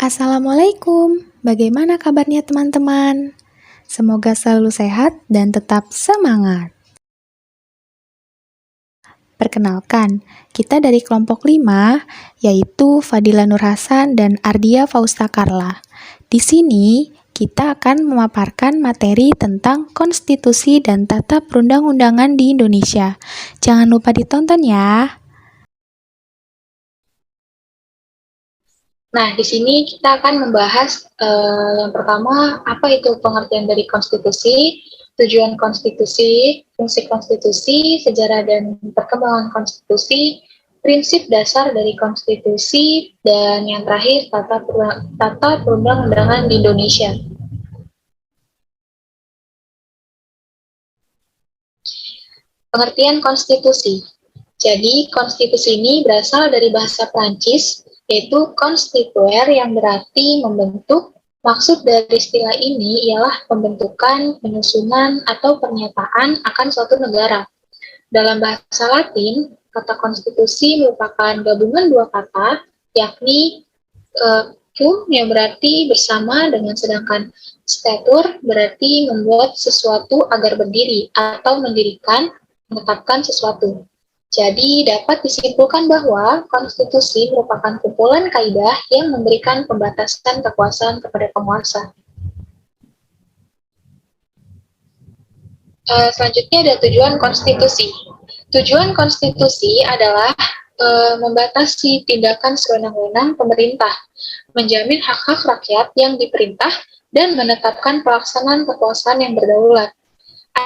Assalamualaikum, bagaimana kabarnya teman-teman? Semoga selalu sehat dan tetap semangat. Perkenalkan, kita dari kelompok 5, yaitu Fadila Nur Hasan dan Ardia Fausta Carla. Di sini, kita akan memaparkan materi tentang konstitusi dan tata perundang-undangan di Indonesia. Jangan lupa ditonton ya. Nah, di sini kita akan membahas yang pertama, apa itu pengertian dari konstitusi, tujuan konstitusi, fungsi konstitusi, sejarah dan perkembangan konstitusi, prinsip dasar dari konstitusi, dan yang terakhir, tata perundang-undangan di Indonesia. Pengertian konstitusi. Jadi, konstitusi ini berasal dari bahasa Prancis, yaitu constituer yang berarti membentuk. Maksud dari istilah ini ialah pembentukan, penyusunan, atau pernyataan akan suatu negara. Dalam bahasa Latin, kata konstitusi merupakan gabungan dua kata, yakni cum yang berarti bersama dengan sedangkan statur berarti membuat sesuatu agar berdiri atau mendirikan, menetapkan sesuatu. Jadi dapat disimpulkan bahwa konstitusi merupakan kumpulan kaidah yang memberikan pembatasan kekuasaan kepada penguasa. Selanjutnya ada tujuan konstitusi. Tujuan konstitusi adalah membatasi tindakan sewenang-wenang pemerintah, menjamin hak-hak rakyat yang diperintah, dan menetapkan pelaksanaan kekuasaan yang berdaulat.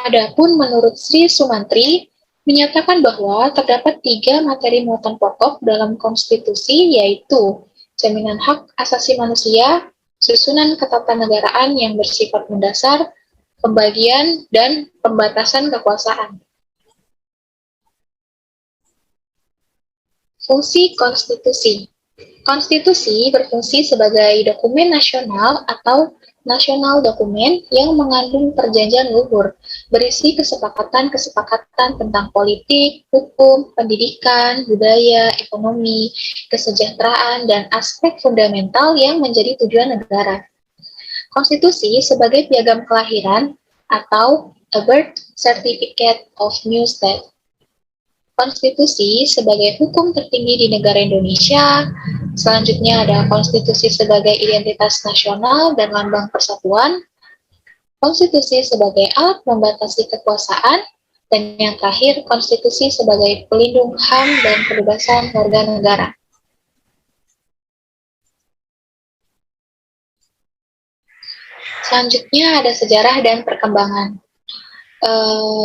Adapun menurut Sri Sumantri, menyatakan bahwa terdapat 3 materi muatan pokok dalam konstitusi, yaitu jaminan hak asasi manusia, susunan ketatanegaraan yang bersifat mendasar, pembagian, dan pembatasan kekuasaan. Fungsi konstitusi. Konstitusi berfungsi sebagai dokumen nasional atau nasional dokumen yang mengandung perjanjian luhur, berisi kesepakatan-kesepakatan tentang politik, hukum, pendidikan, budaya, ekonomi, kesejahteraan, dan aspek fundamental yang menjadi tujuan negara. Konstitusi sebagai piagam kelahiran atau a birth certificate of new state. Konstitusi sebagai hukum tertinggi di negara Indonesia. Selanjutnya ada konstitusi sebagai identitas nasional dan lambang persatuan. Konstitusi sebagai alat membatasi kekuasaan. Dan yang terakhir, konstitusi sebagai pelindung HAM dan kebebasan warga negara. Selanjutnya ada sejarah dan perkembangan.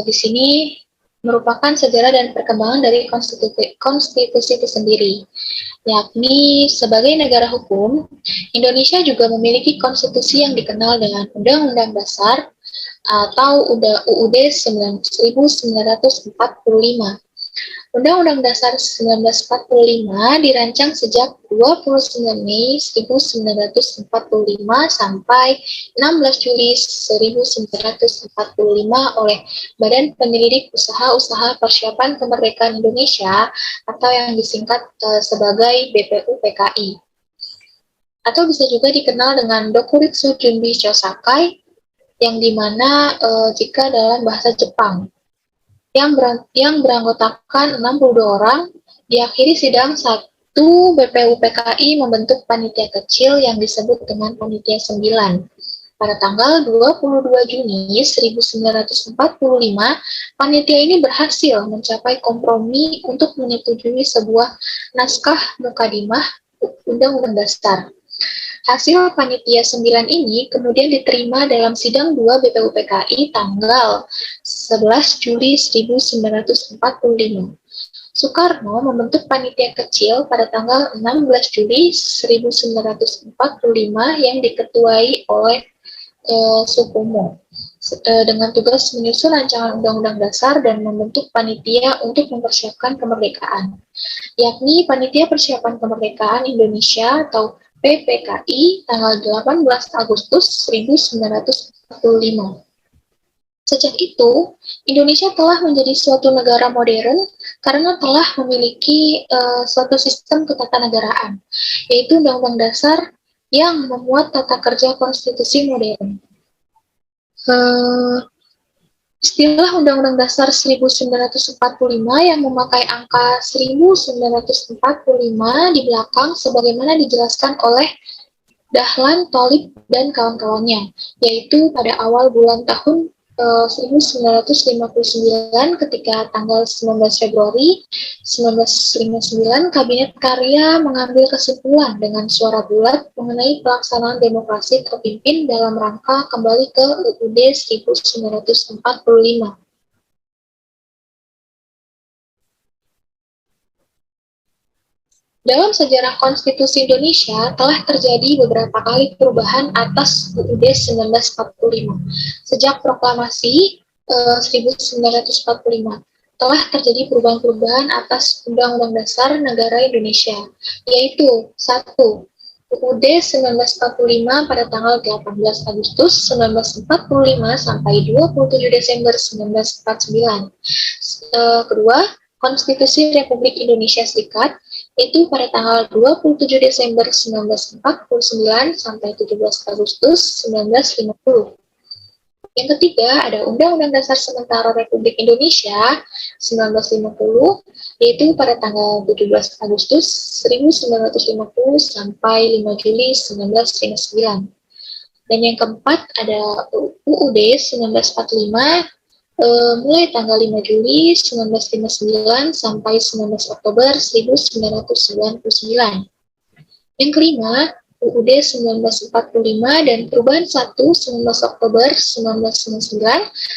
Di sini merupakan sejarah dan perkembangan dari konstitusi itu sendiri, yakni sebagai negara hukum, Indonesia juga memiliki konstitusi yang dikenal dengan Undang-Undang Dasar atau UUD 1945. Undang-Undang Dasar 1945 dirancang sejak 29 Mei 1945 sampai 16 Juli 1945 oleh Badan Penyelidik Usaha-Usaha Persiapan Kemerdekaan Indonesia atau yang disingkat sebagai BPUPKI. Atau bisa juga dikenal dengan Dokuritsu Junbi Chosakai, yang dimana jika dalam bahasa Jepang, yang beranggotakan 62 orang, diakhiri sidang 1 BPUPKI membentuk panitia kecil yang disebut dengan Panitia 9. Pada tanggal 22 Juni 1945, panitia ini berhasil mencapai kompromi untuk menyetujui sebuah naskah mukadimah Undang-Undang Dasar. Hasil panitia 9 ini kemudian diterima dalam sidang 2 BPUPKI tanggal 11 Juli 1945. Soekarno membentuk panitia kecil pada tanggal 16 Juli 1945 yang diketuai oleh Supomo dengan tugas menyusun rancangan Undang-Undang Dasar dan membentuk panitia untuk mempersiapkan kemerdekaan, yakni Panitia Persiapan Kemerdekaan Indonesia atau PPKI tanggal 18 Agustus 1945. Sejak itu, Indonesia telah menjadi suatu negara modern karena telah memiliki suatu sistem ketatanegaraan, yaitu Undang-Undang Dasar yang memuat tata kerja konstitusi modern. Istilah Undang-Undang Dasar 1945 yang memakai angka 1945 di belakang sebagaimana dijelaskan oleh Dahlan, Tolib, dan kawan-kawannya, yaitu pada awal bulan tahun 1959 ketika tanggal 19 Februari 1959 Kabinet Karya mengambil kesimpulan dengan suara bulat mengenai pelaksanaan demokrasi terpimpin dalam rangka kembali ke UUD 1945. Dalam sejarah konstitusi Indonesia telah terjadi beberapa kali perubahan atas UUD 1945. Sejak proklamasi 1945 telah terjadi perubahan-perubahan atas Undang-Undang Dasar Negara Indonesia, yaitu 1. UUD 1945 pada tanggal 18 Agustus 1945 sampai 27 Desember 1949. Kedua, Konstitusi Republik Indonesia Serikat itu pada tanggal 27 Desember 1949 sampai 17 Agustus 1950. Yang ketiga, ada Undang-Undang Dasar Sementara Republik Indonesia 1950, yaitu pada tanggal 17 Agustus 1950 sampai 5 Juli 1959. Dan yang keempat, ada UUD 1945, mulai tanggal 5 Juli 1959 sampai 19 Oktober 1999. Yang kelima, UUD 1945 dan perubahan 1 19 Oktober 1999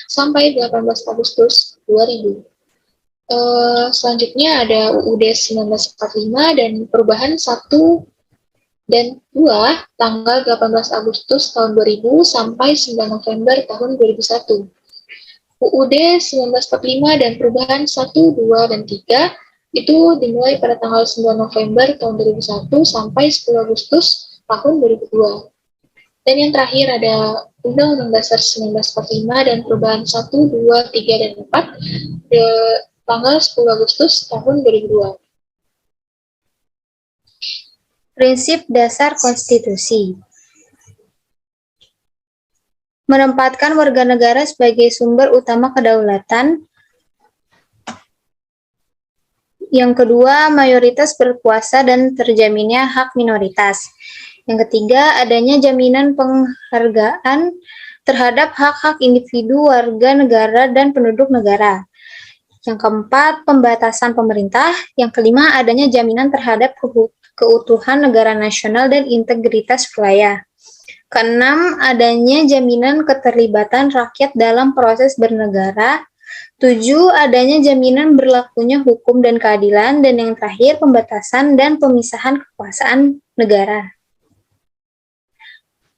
sampai 18 Agustus 2000. Selanjutnya ada UUD 1945 dan perubahan 1 dan 2 tanggal 18 Agustus tahun 2000 sampai 9 November tahun 2001. UUD 1945 dan perubahan 1, 2, dan 3 itu dimulai pada tanggal 9 November tahun 2001 sampai 10 Agustus tahun 2002. Dan yang terakhir ada Undang-Undang Dasar 1945 dan perubahan 1, 2, 3, dan 4 di tanggal 10 Agustus tahun 2002. Prinsip dasar konstitusi. Menempatkan warga negara sebagai sumber utama kedaulatan. Yang kedua, mayoritas berkuasa dan terjaminnya hak minoritas. Yang ketiga, adanya jaminan penghargaan terhadap hak-hak individu, warga negara, dan penduduk negara. Yang keempat, pembatasan pemerintah. Yang kelima, adanya jaminan terhadap keutuhan negara nasional dan integritas wilayah. Keenam, adanya jaminan keterlibatan rakyat dalam proses bernegara. 7, adanya jaminan berlakunya hukum dan keadilan. Dan yang terakhir, pembatasan dan pemisahan kekuasaan negara.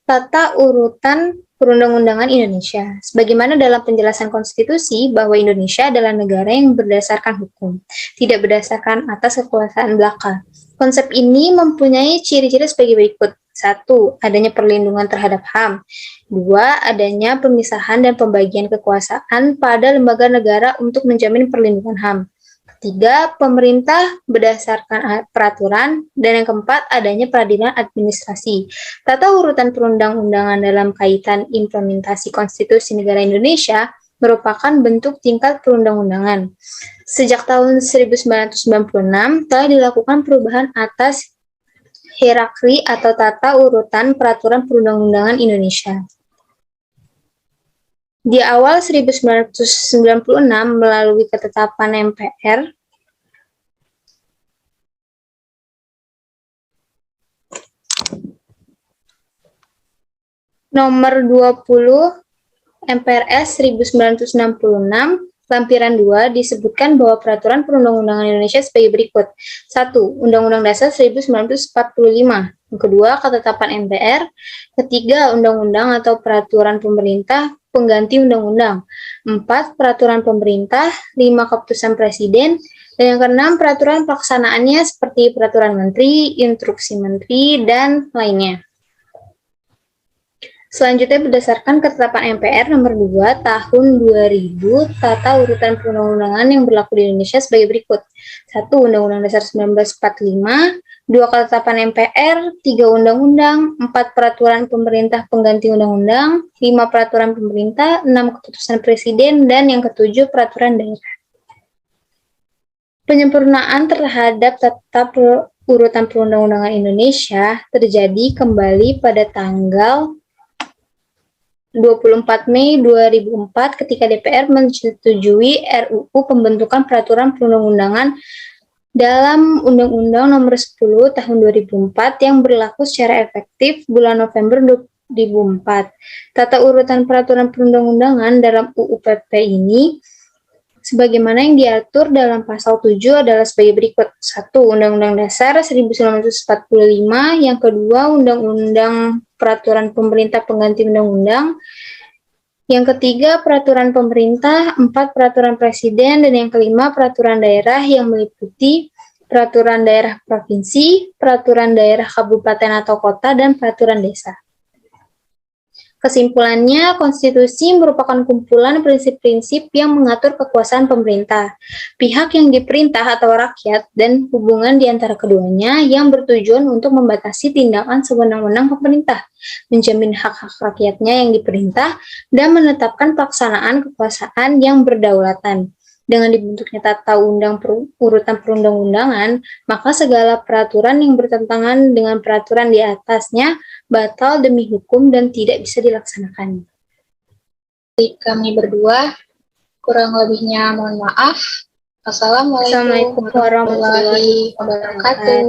Tata urutan perundang-undangan Indonesia. Sebagaimana dalam penjelasan konstitusi bahwa Indonesia adalah negara yang berdasarkan hukum, tidak berdasarkan atas kekuasaan belaka. Konsep ini mempunyai ciri-ciri sebagai berikut. 1. Adanya perlindungan terhadap HAM. 2. Adanya pemisahan dan pembagian kekuasaan pada lembaga negara untuk menjamin perlindungan HAM. 3. Pemerintah berdasarkan peraturan. Dan yang keempat, adanya peradilan administrasi. Tata urutan perundang-undangan dalam kaitan implementasi konstitusi negara Indonesia merupakan bentuk tingkat perundang-undangan. Sejak tahun 1996 telah dilakukan perubahan atas hierarki atau tata urutan peraturan perundang-undangan Indonesia. Di awal 1996 melalui ketetapan MPR nomor 20 MPRS 1966 Lampiran 2 disebutkan bahwa peraturan perundang-undangan Indonesia sebagai berikut. 1. Undang-Undang Dasar 1945. Yang kedua, ketetapan MPR. Ketiga, undang-undang atau peraturan pemerintah pengganti undang-undang. 4. Peraturan pemerintah. 5. Keputusan Presiden. Dan yang keenam, peraturan pelaksanaannya seperti peraturan menteri, instruksi menteri, dan lainnya. Selanjutnya berdasarkan ketetapan MPR nomor 2 tahun 2000 tata urutan perundang-undangan yang berlaku di Indonesia sebagai berikut. 1. Undang-Undang Dasar 1945. 2 ketetapan MPR, 3 undang-undang, 4 peraturan pemerintah pengganti undang-undang, 5 peraturan pemerintah, 6 keputusan presiden, dan yang ketujuh peraturan daerah. Penyempurnaan terhadap tata urutan perundang-undangan Indonesia terjadi kembali pada tanggal 24 Mei 2004 ketika DPR menyetujui RUU pembentukan peraturan perundang-undangan dalam Undang-Undang Nomor 10 Tahun 2004 yang berlaku secara efektif bulan November 2004. Tata urutan peraturan perundang-undangan dalam UUPP ini sebagaimana yang diatur dalam pasal 7 adalah sebagai berikut. 1. Undang-Undang Dasar 1945, yang kedua Undang-Undang Peraturan Pemerintah Pengganti Undang-Undang, yang ketiga, peraturan pemerintah, 4 peraturan presiden, dan yang kelima, peraturan daerah yang meliputi peraturan daerah provinsi, peraturan daerah kabupaten atau kota, dan peraturan desa. Kesimpulannya, konstitusi merupakan kumpulan prinsip-prinsip yang mengatur kekuasaan pemerintah, pihak yang diperintah atau rakyat, dan hubungan di antara keduanya yang bertujuan untuk membatasi tindakan sewenang-wenang pemerintah, menjamin hak-hak rakyatnya yang diperintah, dan menetapkan pelaksanaan kekuasaan yang berdaulat. Dengan dibentuknya tata urutan perundang-undangan, maka segala peraturan yang bertentangan dengan peraturan di atasnya batal demi hukum dan tidak bisa dilaksanakan. Kami berdua, kurang lebihnya mohon maaf. Assalamualaikum warahmatullahi wabarakatuh.